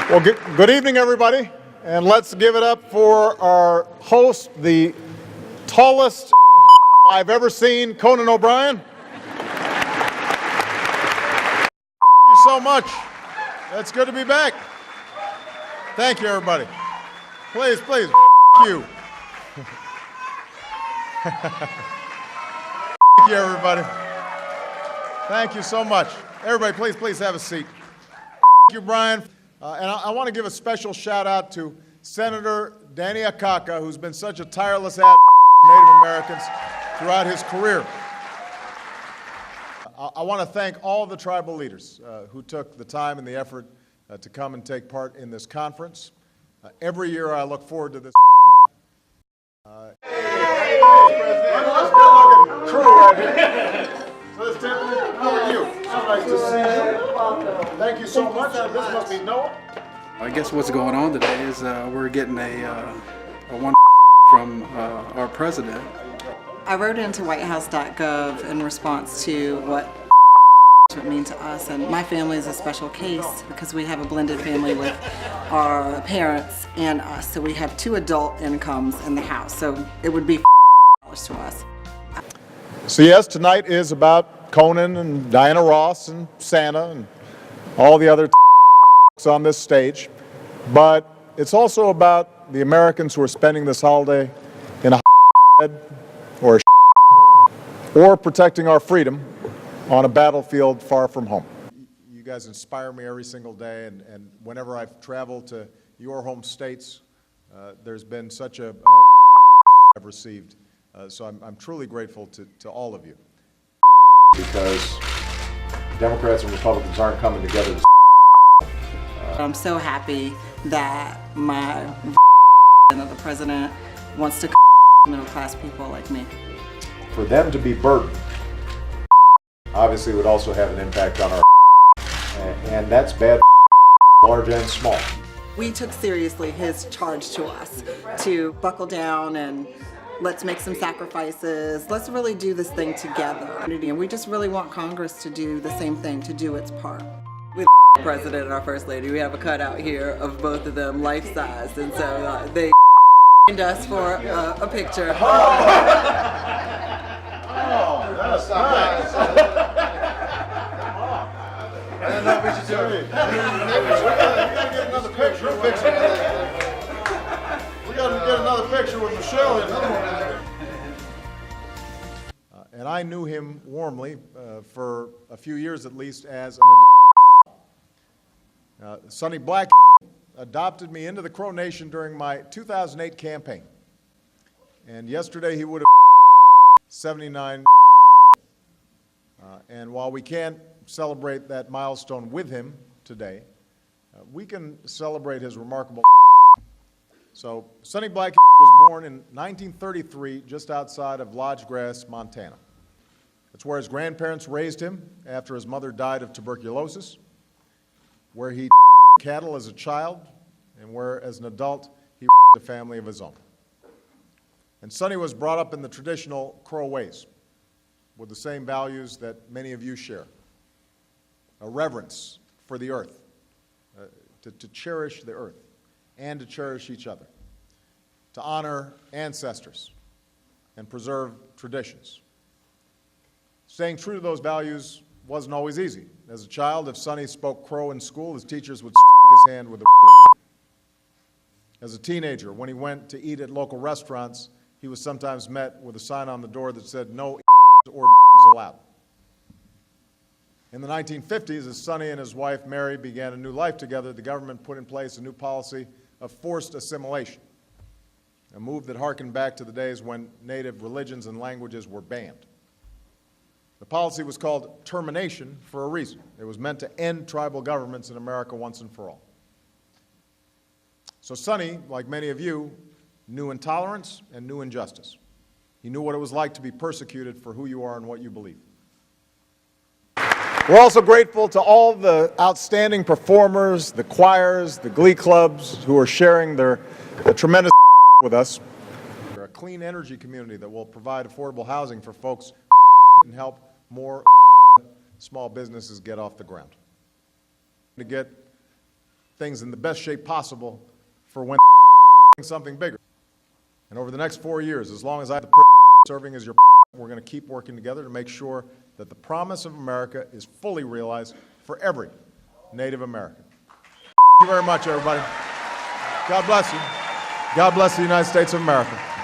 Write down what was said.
Well, good evening, everybody, and let's give it up for our host, the tallest I've ever seen, Conan O'Brien. Thank you so much. It's good to be back. Thank you, everybody. Please, you. Thank you, everybody. Thank you so much. Everybody, please have a seat. Thank you, Brian. And I want to give a special shout out to Senator Danny Akaka, who's been such a tireless advocate for Native Americans throughout his career. I want to thank all the tribal leaders who took the time and the effort to come and take part in this conference. Every year I look forward to this. Hey, President. Crew right here. Liz Temple, how are you? So nice to see you. Thank you so much. This must be Noah. I guess what's going on today is we're getting a one from our president. I wrote into whitehouse.gov in response to what would mean to us, and my family is a special case because we have a blended family with our parents and us, so we have 2 adult incomes in the house, so it would be to us. So yes, tonight is about Conan and Diana Ross and Santa and all the other on this stage, but it's also about the Americans who are spending this holiday in a bed or protecting our freedom on a battlefield far from home. You guys inspire me every single day, and whenever I've traveled to your home states, there's been such a I've received. So I'm truly grateful to all of you. Because Democrats and Republicans aren't coming together to I'm so happy that my the president wants to middle class people like me. For them to be burdened, obviously would also have an impact on our and that's bad large and small. We took seriously his charge to us to buckle down and let's make some sacrifices. Let's really do this thing together. And we just really want Congress to do the same thing, to do its part. With the president and our first lady, we have a cutout here of both of them, life-size, and so they us for a picture. Oh, that's nice. I don't know if we should do it. We gotta get another picture. We gotta get another picture with Michelle and another one. And I knew him warmly for a few years at least as an Sonny Black adopted me into the Crow Nation during my 2008 campaign. And yesterday he would have 79. And while we can't celebrate that milestone with him today, we can celebrate his remarkable. So Sonny Black was born in 1933 just outside of Lodge Grass, Montana. That's where his grandparents raised him after his mother died of tuberculosis, where he cattle as a child, and where as an adult he a family of his own. And Sonny was brought up in the traditional Crow ways, with the same values that many of you share. A reverence for the earth, to cherish the earth, and to cherish each other, to honor ancestors, and preserve traditions. Staying true to those values wasn't always easy. As a child, if Sonny spoke Crow in school, his teachers would strike his hand with a As a teenager, when he went to eat at local restaurants, he was sometimes met with a sign on the door that said, "No or allowed." In the 1950s, as Sonny and his wife Mary began a new life together, the government put in place a new policy of forced assimilation, a move that harkened back to the days when native religions and languages were banned. The policy was called termination for a reason. It was meant to end tribal governments in America once and for all. So Sonny, like many of you, knew intolerance and knew injustice. He knew what it was like to be persecuted for who you are and what you believe. We're also grateful to all the outstanding performers, the choirs, the glee clubs who are sharing their tremendous with us. We're a clean energy community that will provide affordable housing for folks and help more small businesses get off the ground. To get things in the best shape possible for when something bigger. And over the next 4 years, as long as I have the privilege of serving as your we're going to keep working together to make sure that the promise of America is fully realized for every Native American. Thank you very much, everybody. God bless you. God bless the United States of America.